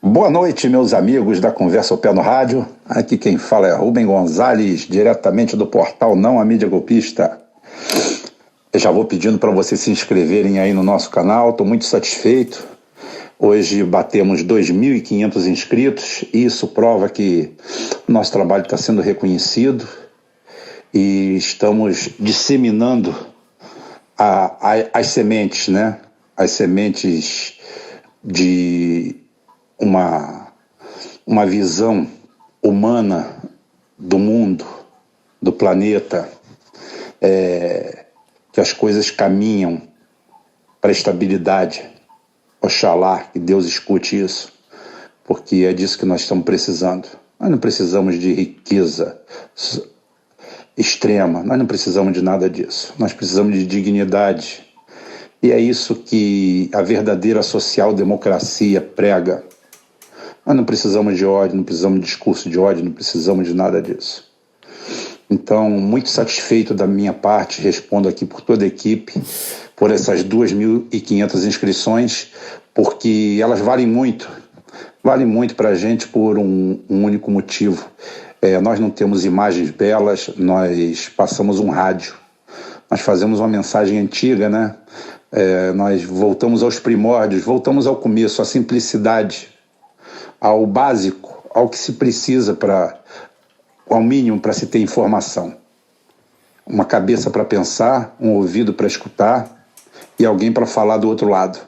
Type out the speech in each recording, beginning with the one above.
Boa noite, meus amigos da Conversa ao Pé no Rádio. Aqui quem fala é Rubem Gonzalez, diretamente do portal Não a Mídia Golpista. Eu já vou pedindo para vocês se inscreverem aí no nosso canal, estou muito satisfeito. Hoje batemos 2.500 inscritos e isso prova que o nosso trabalho está sendo reconhecido e estamos disseminando as sementes, né? As sementes de uma visão humana do mundo, do planeta, que as coisas caminham para a estabilidade. Oxalá que Deus escute isso, porque é disso que nós estamos precisando. Nós não precisamos de riqueza extrema, nós não precisamos de nada disso. Nós precisamos de dignidade. E é isso que a verdadeira social-democracia prega. Nós não precisamos de ódio, não precisamos de discurso de ódio, não precisamos de nada disso. Então, muito satisfeito da minha parte, respondo aqui por toda a equipe, por essas 2.500 inscrições, porque elas valem muito para a gente por um único motivo. Nós não temos imagens belas, nós passamos um rádio, nós fazemos uma mensagem antiga, né? Nós voltamos aos primórdios, voltamos ao começo, à simplicidade, ao básico, ao que se precisa ao mínimo para se ter informação. Uma cabeça para pensar, um ouvido para escutar e alguém para falar do outro lado.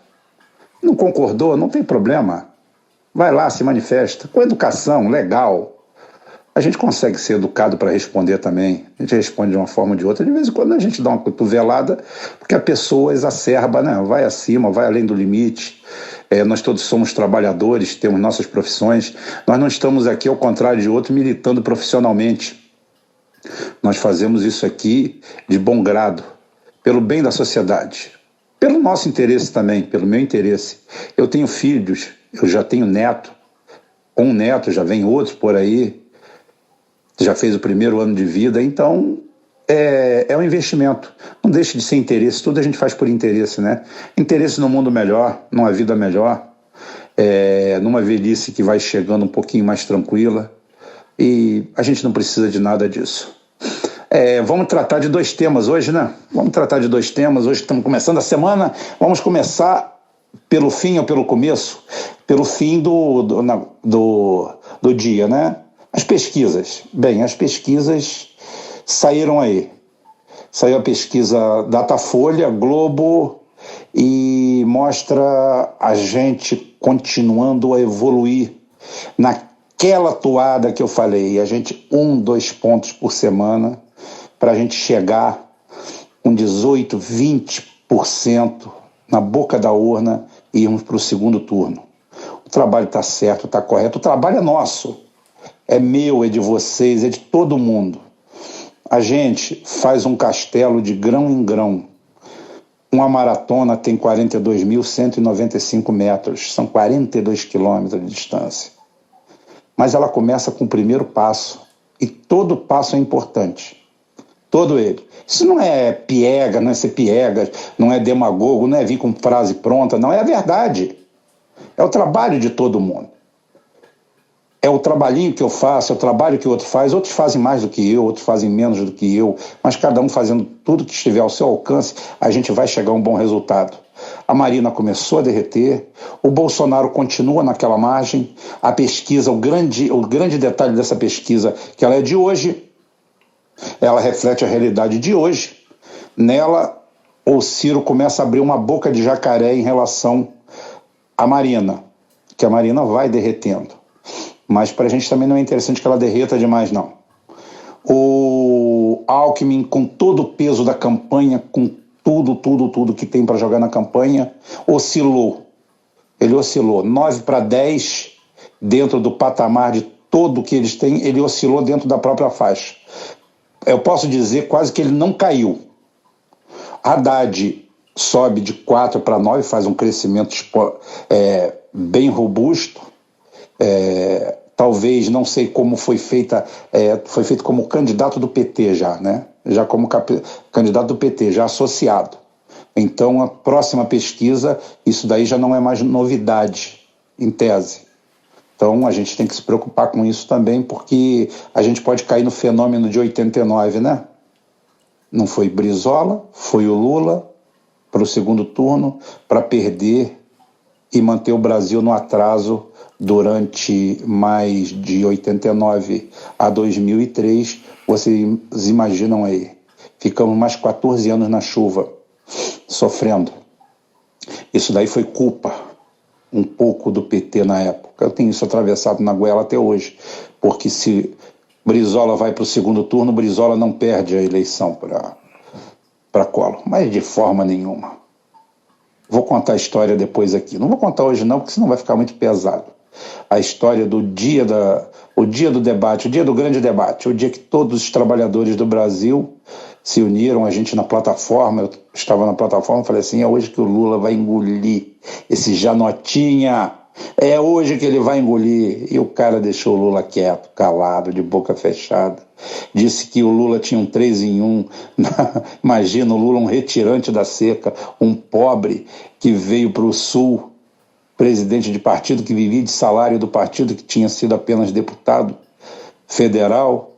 Não concordou? Não tem problema. Vai lá, se manifesta. Com educação, legal. A gente consegue ser educado para responder também. A gente responde de uma forma ou de outra. De vez em quando a gente dá uma cotovelada, porque a pessoa exacerba, né? Vai acima, vai além do limite. Nós todos somos trabalhadores, temos nossas profissões. Nós não estamos aqui, ao contrário de outro, militando profissionalmente. Nós fazemos isso aqui de bom grado, pelo bem da sociedade, pelo nosso interesse também, pelo meu interesse. Eu tenho filhos, eu já tenho neto, um neto, já vem outro por aí, já fez o primeiro ano de vida, então é um investimento. Não deixa de ser interesse, tudo a gente faz por interesse, né? Interesse num mundo melhor, numa vida melhor, numa velhice que vai chegando um pouquinho mais tranquila, e a gente não precisa de nada disso. Vamos tratar de dois temas hoje, né? Hoje estamos começando a semana, vamos começar pelo fim ou pelo começo? Pelo fim do dia, né? As pesquisas. Bem, as pesquisas saíram aí. Saiu a pesquisa Datafolha, Globo, e mostra a gente continuando a evoluir naquela toada que eu falei. A gente 2 pontos por semana para a gente chegar com 18%, 20% na boca da urna e irmos para o segundo turno. O trabalho está certo, está correto. O trabalho é nosso. É meu, é de vocês, é de todo mundo. A gente faz um castelo de grão em grão. Uma maratona tem 42.195 metros, são 42 quilômetros de distância. Mas ela começa com o primeiro passo, e todo passo é importante. Todo ele. Isso não é piega, não é ser piega, não é demagogo, não é vir com frase pronta, não, é a verdade. É o trabalho de todo mundo. É o trabalhinho que eu faço, é o trabalho que o outro faz. Outros fazem mais do que eu, outros fazem menos do que eu, mas cada um fazendo tudo que estiver ao seu alcance, a gente vai chegar a um bom resultado. A Marina começou a derreter, o Bolsonaro continua naquela margem, a pesquisa, o grande detalhe dessa pesquisa, que ela é de hoje, ela reflete a realidade de hoje. Nela, o Ciro começa a abrir uma boca de jacaré em relação à Marina, que a Marina vai derretendo. Mas para a gente também não é interessante que ela derreta demais, não. O Alckmin, com todo o peso da campanha, com tudo que tem para jogar na campanha, oscilou. Ele oscilou 9-10 dentro do patamar de todo o que eles têm, ele oscilou dentro da própria faixa. Eu posso dizer quase que ele não caiu. Haddad sobe de 4 para 9, faz um crescimento bem robusto. Talvez, não sei como foi feito como candidato do PT já, né? Já como candidato do PT, já associado. Então, a próxima pesquisa, isso daí já não é mais novidade, em tese. Então, a gente tem que se preocupar com isso também, porque a gente pode cair no fenômeno de 89, né? Não foi Brizola, foi o Lula para o segundo turno, para perder e manter o Brasil no atraso durante mais de 89 a 2003. Vocês imaginam aí, ficamos mais 14 anos na chuva, sofrendo. Isso daí foi culpa um pouco do PT na época. Eu tenho isso atravessado na goela até hoje, porque se Brizola vai para o segundo turno, Brizola não perde a eleição para Collor, mas de forma nenhuma. Vou contar a história depois aqui. Não vou contar hoje não, porque senão vai ficar muito pesado. A história do dia do debate, o dia do grande debate, o dia que todos os trabalhadores do Brasil se uniram, a gente na plataforma, eu estava na plataforma, falei assim, é hoje que o Lula vai engolir esse Janotinha, é hoje que ele vai engolir. E o cara deixou o Lula quieto, calado, de boca fechada. Disse que o Lula tinha um 3 em 1. Imagina o Lula, um retirante da seca, um pobre que veio para o Sul, presidente de partido, que vivia de salário do partido, que tinha sido apenas deputado federal,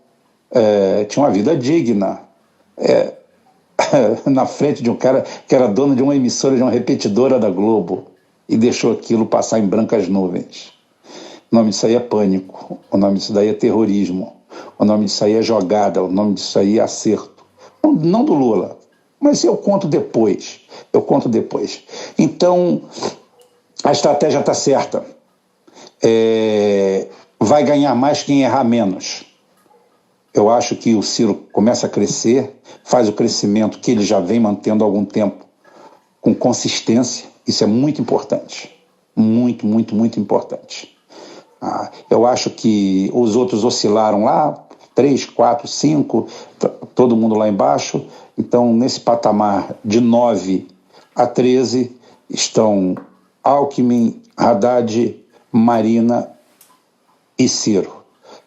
tinha uma vida digna. Na frente de um cara que era dono de uma emissora, de uma repetidora da Globo, e deixou aquilo passar em brancas nuvens. O nome disso aí é pânico, o nome disso daí é terrorismo, o nome disso aí é jogada, o nome disso aí é acerto. Não do Lula, mas eu conto depois. Então, a estratégia está certa. Vai ganhar mais quem errar menos. Eu acho que o Ciro começa a crescer, faz o crescimento que ele já vem mantendo há algum tempo, com consistência. Isso é muito importante. Muito, muito, muito importante. Eu acho que os outros oscilaram lá, 3, 4, 5, todo mundo lá embaixo. Então, nesse patamar de 9 a 13, estão Alckmin, Haddad, Marina e Ciro.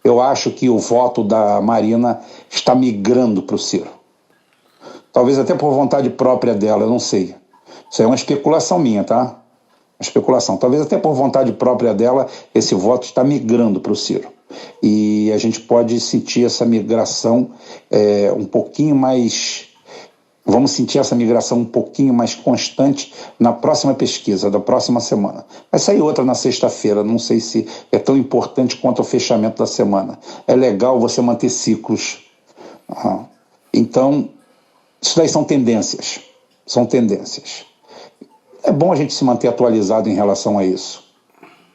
Eu acho que o voto da Marina está migrando para o Ciro. Talvez até por vontade própria dela, eu não sei. Isso é uma especulação minha, tá? Uma especulação. Talvez até por vontade própria dela, esse voto está migrando para o Ciro. E a gente pode sentir essa migração um pouquinho mais... Vamos sentir essa migração um pouquinho mais constante na próxima pesquisa, da próxima semana. Vai sair outra na sexta-feira, não sei se é tão importante quanto o fechamento da semana. É legal você manter ciclos. Então, isso daí são tendências. É bom a gente se manter atualizado em relação a isso.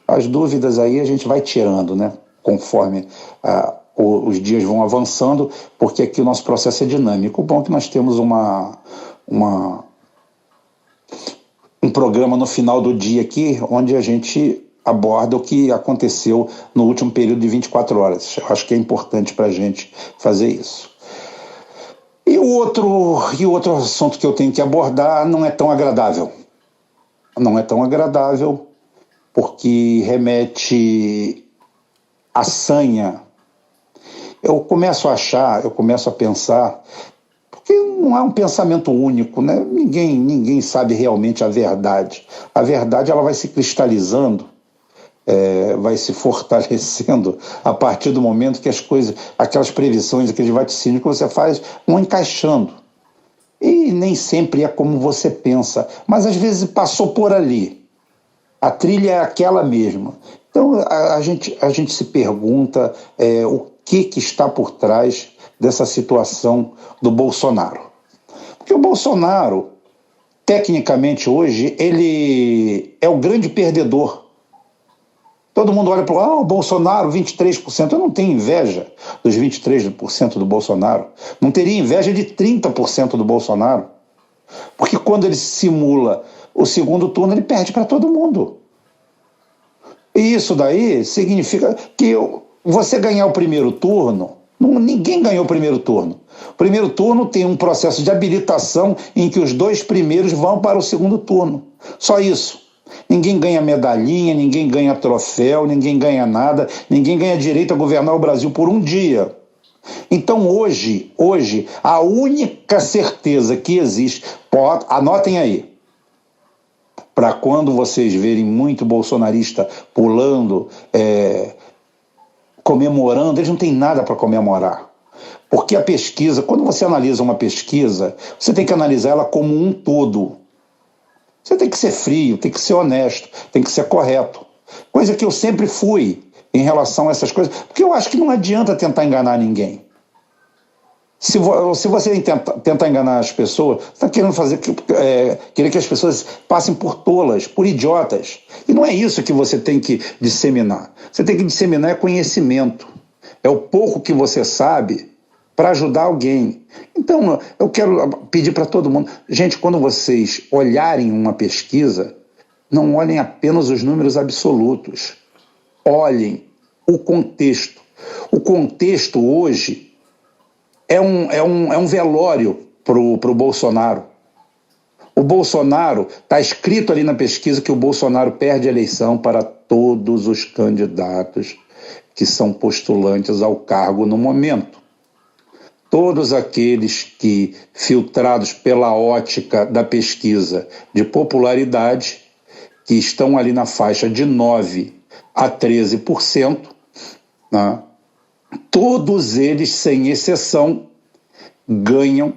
As dúvidas aí a gente vai tirando, né? Conforme os dias vão avançando, porque aqui o nosso processo é dinâmico. O bom é que nós temos um programa no final do dia aqui, onde a gente aborda o que aconteceu no último período de 24 horas. Eu acho que é importante para a gente fazer isso. E o outro assunto que eu tenho que abordar não é tão agradável. Não é tão agradável porque remete à sanha. Eu começo a pensar, porque não é um pensamento único, né? Ninguém sabe realmente a verdade. A verdade ela vai se cristalizando, vai se fortalecendo a partir do momento que as coisas, aquelas previsões, aqueles vaticínios que você faz, vão encaixando. E nem sempre é como você pensa, mas às vezes passou por ali. A trilha é aquela mesma. Então a gente se pergunta o que está por trás dessa situação do Bolsonaro. Porque o Bolsonaro, tecnicamente hoje, ele é o grande perdedor. Todo mundo olha para o Bolsonaro, 23%. Eu não tenho inveja dos 23% do Bolsonaro. Não teria inveja de 30% do Bolsonaro. Porque quando ele simula o segundo turno, ele perde para todo mundo. E isso daí significa que você ganhar o primeiro turno, ninguém ganhou o primeiro turno. O primeiro turno tem um processo de habilitação em que os 2 primeiros vão para o segundo turno. Só isso. Ninguém ganha medalhinha, ninguém ganha troféu, ninguém ganha nada, ninguém ganha direito a governar o Brasil por um dia. Então, hoje, a única certeza que existe, anotem aí, para quando vocês verem muito bolsonarista pulando, comemorando, eles não têm nada para comemorar. Porque a pesquisa, quando você analisa uma pesquisa, você tem que analisar ela como um todo. Você tem que ser frio, tem que ser honesto, tem que ser correto. Coisa que eu sempre fui em relação a essas coisas, porque eu acho que não adianta tentar enganar ninguém. Se você tentar enganar as pessoas, você está querendo querer que as pessoas passem por tolas, por idiotas. E não é isso que você tem que disseminar. Você tem que disseminar conhecimento. É o pouco que você sabe para ajudar alguém. Então, eu quero pedir para todo mundo, gente, quando vocês olharem uma pesquisa, não olhem apenas os números absolutos. Olhem o contexto. O contexto hoje é um velório para o Bolsonaro. O Bolsonaro, está escrito ali na pesquisa que o Bolsonaro perde a eleição para todos os candidatos que são postulantes ao cargo no momento. Todos aqueles que, filtrados pela ótica da pesquisa de popularidade, que estão ali na faixa de 9% a 13%, né? Todos eles, sem exceção, ganham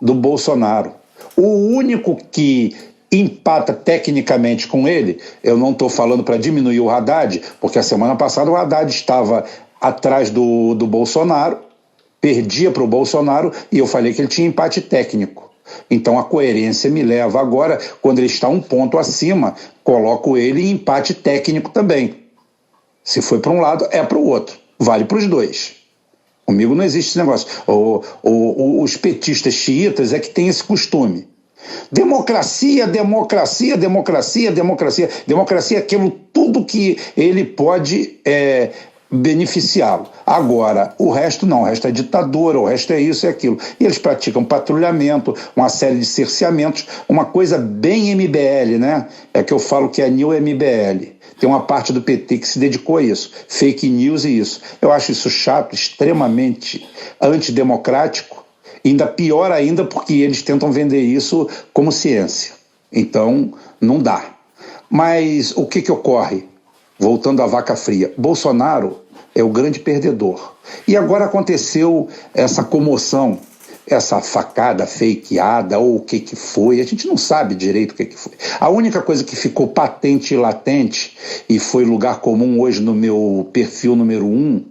do Bolsonaro. O único que empata tecnicamente com ele, eu não estou falando para diminuir o Haddad, porque a semana passada o Haddad estava atrás do Bolsonaro, perdia para o Bolsonaro e eu falei que ele tinha empate técnico. Então a coerência me leva agora, quando ele está um ponto acima, coloco ele em empate técnico também. Se foi para um lado, é para o outro. Vale para os dois. Comigo não existe esse negócio. Os petistas xiitas é que tem esse costume. Democracia, democracia, democracia, democracia. Democracia é aquilo tudo que ele pode beneficiá-lo. Agora, o resto não, o resto é ditadura, o resto é isso e aquilo. E eles praticam patrulhamento, uma série de cerceamentos, uma coisa bem MBL, né? É que eu falo que é New MBL. Tem uma parte do PT que se dedicou a isso, fake news e isso. Eu acho isso chato, extremamente antidemocrático, ainda pior ainda porque eles tentam vender isso como ciência. Então, não dá. Mas o que ocorre? Voltando à vaca fria, Bolsonaro é o grande perdedor. E agora aconteceu essa comoção, essa facada fakeada ou o que foi, a gente não sabe direito o que foi. A única coisa que ficou patente e latente, e foi lugar comum hoje no meu perfil número 1,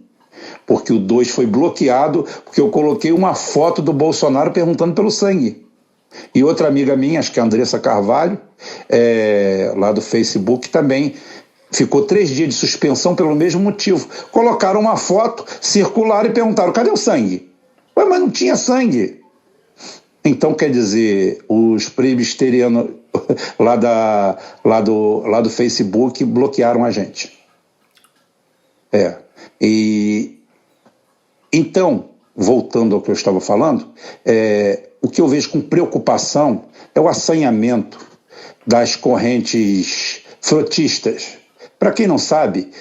porque o 2 foi bloqueado, porque eu coloquei uma foto do Bolsonaro perguntando pelo sangue. E outra amiga minha, acho que é a Andressa Carvalho, lá do Facebook, também ficou 3 dias de suspensão pelo mesmo motivo. Colocaram uma foto, circularam e perguntaram, cadê o sangue? Ué, mas não tinha sangue. Então, quer dizer, os presbiterianos lá do Facebook bloquearam a gente. E então, voltando ao que eu estava falando, o que eu vejo com preocupação é o assanhamento das correntes frotistas. Para quem não sabe,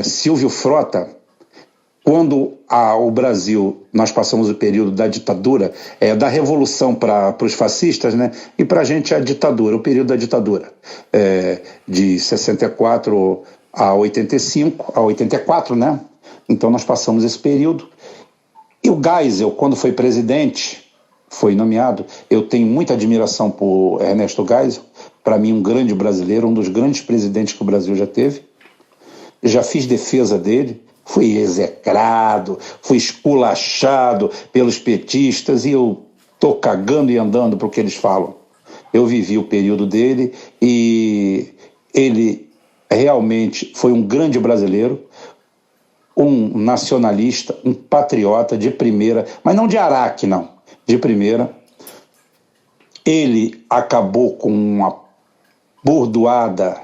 Silvio Frota, quando o Brasil, nós passamos o período da ditadura, da revolução para os fascistas, né? E para a gente a ditadura, o período da ditadura, de 64 a 85, a 84, né? Então nós passamos esse período. E o Geisel, quando foi presidente, foi nomeado, eu tenho muita admiração por Ernesto Geisel, para mim um grande brasileiro, um dos grandes presidentes que o Brasil já teve. Já fiz defesa dele, fui execrado, fui esculachado pelos petistas e eu estou cagando e andando para o que eles falam. Eu vivi o período dele e ele realmente foi um grande brasileiro, um nacionalista, um patriota de primeira, mas não de Araque, não, de primeira. Ele acabou com uma bordoada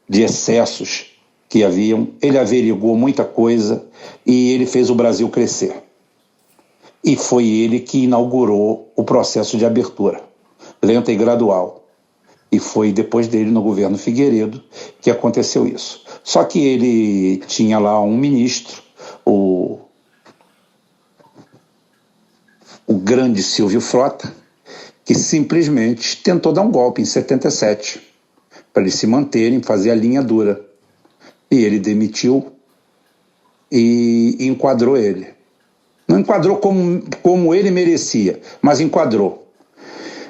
de excessos que haviam, ele averiguou muita coisa e ele fez o Brasil crescer. E foi ele que inaugurou o processo de abertura, lenta e gradual. E foi depois dele, no governo Figueiredo, que aconteceu isso. Só que ele tinha lá um ministro, o o grande Silvio Frota, que simplesmente tentou dar um golpe em 77, para eles se manterem, fazer a linha dura. E ele demitiu e enquadrou ele. Não enquadrou como ele merecia, mas enquadrou.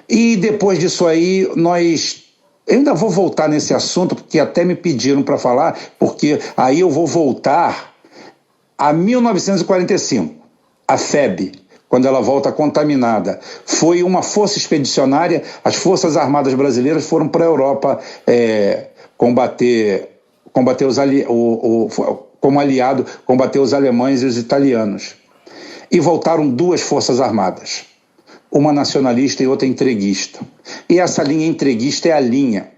E depois disso aí, eu ainda vou voltar nesse assunto, porque até me pediram para falar, porque aí eu vou voltar a 1945, a FEB, quando ela volta contaminada. Foi uma força expedicionária, as Forças Armadas Brasileiras foram para a Europa combater como aliado, combater os alemães e os italianos. E voltaram duas forças armadas, uma nacionalista e outra entreguista. E essa linha entreguista é a linha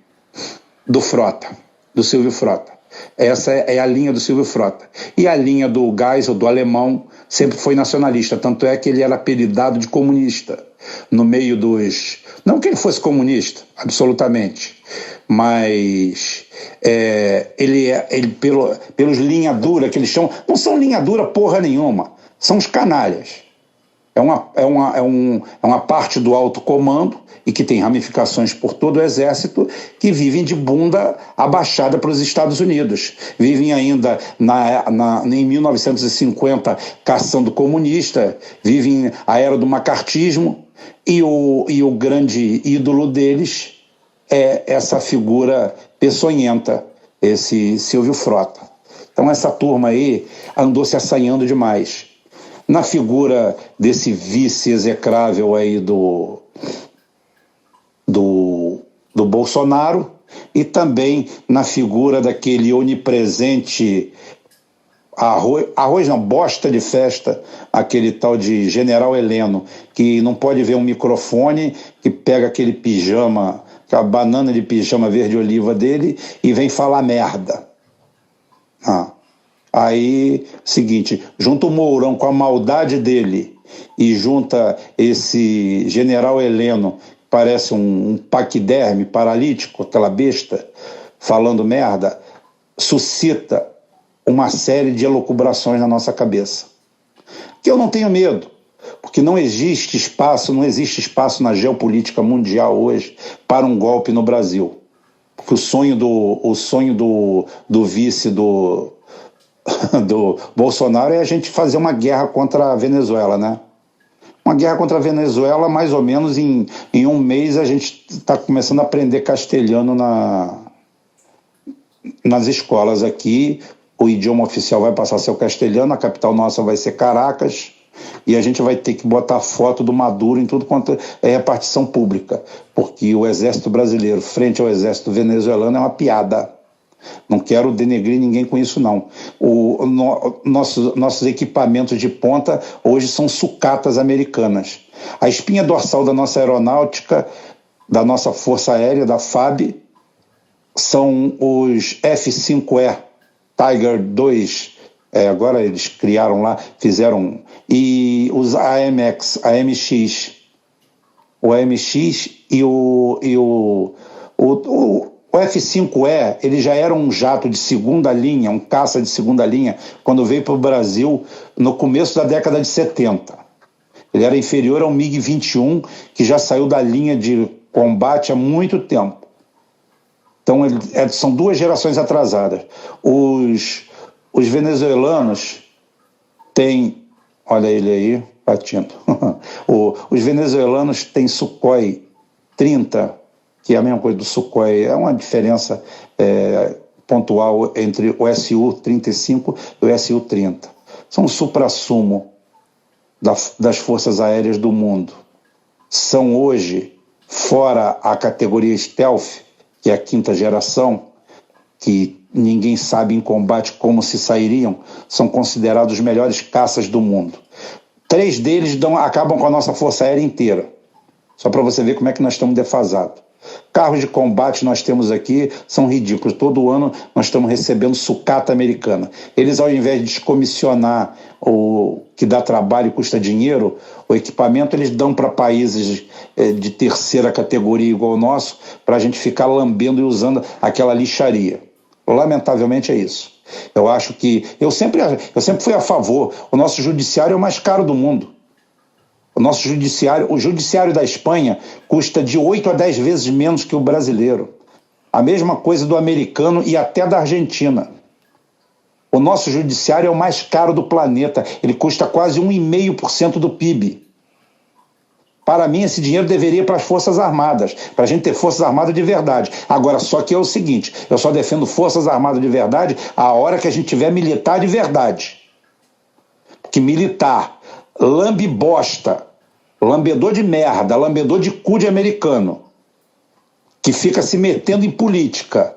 do Frota, do Silvio Frota. Essa é a linha do Silvio Frota. E a linha do Geisel, do alemão, sempre foi nacionalista, tanto é que ele era apelidado de comunista, no meio dos... Não que ele fosse comunista, absolutamente, mas pelos linha dura que eles chamam, não são linha dura porra nenhuma, são os canalhas. É uma parte do alto comando e que tem ramificações por todo o exército, que vivem de bunda abaixada para os Estados Unidos. Vivem ainda em 1950 caçando comunista, vivem a era do macartismo, e o grande ídolo deles é essa figura peçonhenta, esse Silvio Frota. Então essa turma aí andou se assanhando demais. Na figura desse vice execrável aí do Bolsonaro, e também na figura daquele onipresente bosta de festa, aquele tal de General Heleno, que não pode ver um microfone, que pega aquele pijama, aquela banana de pijama verde-oliva dele e vem falar merda. Aí, seguinte, junta o Mourão com a maldade dele e junta esse General Heleno, que parece um paquiderme paralítico, aquela besta, falando merda, suscita uma série de elucubrações na nossa cabeça. Que eu não tenho medo, porque não existe espaço na geopolítica mundial hoje para um golpe no Brasil. Porque o sonho do vice do Bolsonaro é a gente fazer uma guerra contra a Venezuela, né? Uma guerra contra a Venezuela, mais ou menos em um mês a gente está começando a aprender castelhano nas escolas aqui. O idioma oficial vai passar a ser o castelhano, a capital nossa vai ser Caracas, e a gente vai ter que botar foto do Maduro em tudo quanto é repartição pública, porque o exército brasileiro frente ao exército venezuelano é uma piada. Não quero denegrir ninguém com isso, não. Nossos equipamentos de ponta hoje são sucatas americanas. A espinha dorsal da nossa aeronáutica, da nossa Força Aérea, da FAB, são os F-5E Tiger II. Agora eles criaram lá, fizeram... E os AMX. O AMX e o F-5E, ele já era um jato de segunda linha, um caça de segunda linha, quando veio para o Brasil no começo da década de 70. Ele era inferior ao MiG-21, que já saiu da linha de combate há muito tempo. Então, são duas gerações atrasadas. Os venezuelanos têm... Olha ele aí, batindo. Os venezuelanos têm Sukhoi 30, que é a mesma coisa do Sukhoi, é uma diferença pontual entre o Su-35 e o Su-30. São o suprassumo das forças aéreas do mundo. São hoje, fora a categoria Stealth, que é a quinta geração, que ninguém sabe em combate como se sairiam, são considerados os melhores caças do mundo. 3 deles acabam com a nossa força aérea inteira. Só para você ver como é que nós estamos defasados. Carros de combate nós temos aqui, são ridículos. Todo ano nós estamos recebendo sucata americana. Eles, ao invés de descomissionar o que dá trabalho e custa dinheiro, o equipamento eles dão para países de terceira categoria igual o nosso, para a gente ficar lambendo e usando aquela lixaria. Lamentavelmente é isso. Eu acho que... Eu sempre fui a favor. O nosso judiciário é o mais caro do mundo. O judiciário da Espanha custa de 8 a 10 vezes menos que o brasileiro. A mesma coisa do americano e até da Argentina. O nosso judiciário é o mais caro do planeta. Ele custa quase 1,5% do PIB. Para mim, esse dinheiro deveria ir para as Forças Armadas, para a gente ter Forças Armadas de verdade. Agora, só que é o seguinte, eu só defendo Forças Armadas de verdade a hora que a gente tiver militar de verdade. Porque militar, lambe bosta, lambedor de merda, lambedor de cu de americano, que fica se metendo em política,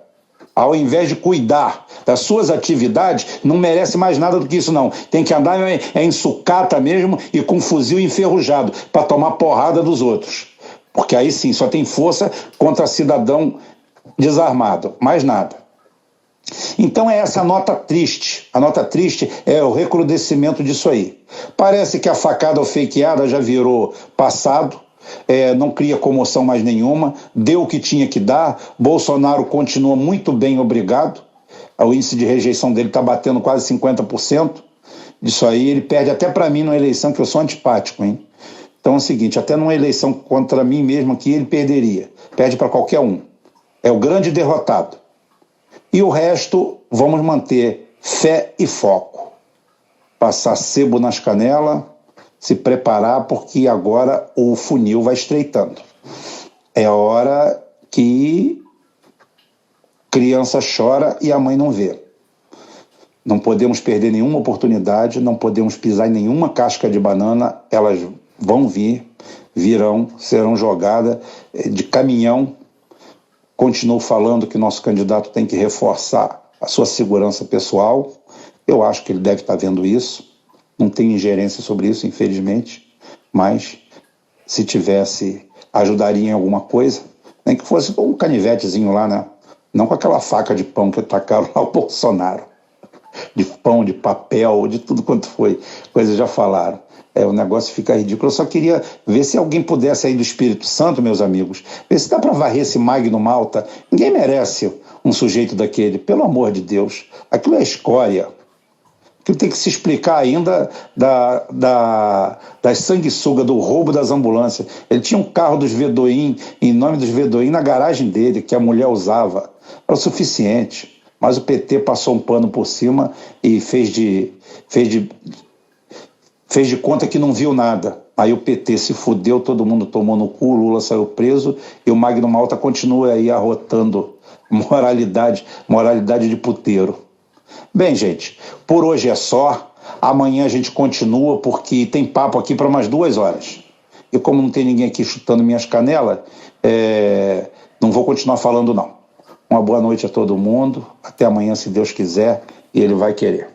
ao invés de cuidar das suas atividades, não merece mais nada do que isso, não. Tem que andar em sucata mesmo e com fuzil enferrujado para tomar porrada dos outros. Porque aí sim, só tem força contra cidadão desarmado, mais nada. Então é essa nota triste. A nota triste é o recrudescimento disso aí. Parece que a facada ou fakeada já virou passado. Não cria comoção mais nenhuma, deu o que tinha que dar. Bolsonaro continua muito bem, obrigado. O índice de rejeição dele está batendo quase 50%. Disso aí ele perde até para mim numa eleição que eu sou antipático, hein? Então é o seguinte, até numa eleição contra mim mesmo aqui ele perderia. Perde para qualquer um. É o grande derrotado. E o resto, vamos manter fé e foco. Passar sebo nas canelas, se preparar, porque agora o funil vai estreitando. É a hora que criança chora e a mãe não vê. Não podemos perder nenhuma oportunidade, não podemos pisar em nenhuma casca de banana, elas vão vir, virão, serão jogadas de caminhão. Continuo falando que nosso candidato tem que reforçar a sua segurança pessoal. Eu acho que ele deve estar vendo isso. Não tenho ingerência sobre isso, infelizmente, mas se tivesse, ajudaria em alguma coisa, nem que fosse um canivetezinho lá, né? Não com aquela faca de pão que tacaram lá o Bolsonaro. De pão, de papel, de tudo quanto foi. Coisas já falaram. O negócio fica ridículo. Eu só queria ver se alguém pudesse aí do Espírito Santo, meus amigos, ver se dá para varrer esse Magno Malta. Ninguém merece um sujeito daquele, pelo amor de Deus. Aquilo é escória. Aquilo tem que se explicar ainda das sanguessugas, do roubo das ambulâncias. Ele tinha um carro dos Vedoim, em nome dos Vedoim, na garagem dele, que a mulher usava. Era o suficiente. Mas o PT passou um pano por cima e fez de conta que não viu nada. Aí o PT se fudeu, todo mundo tomou no cu, Lula saiu preso e o Magno Malta continua aí arrotando moralidade de puteiro. Bem, gente, por hoje é só. Amanhã a gente continua porque tem papo aqui para umas 2 horas. E como não tem ninguém aqui chutando minhas canelas, não vou continuar falando não. Uma boa noite a todo mundo. Até amanhã, se Deus quiser, e Ele vai querer.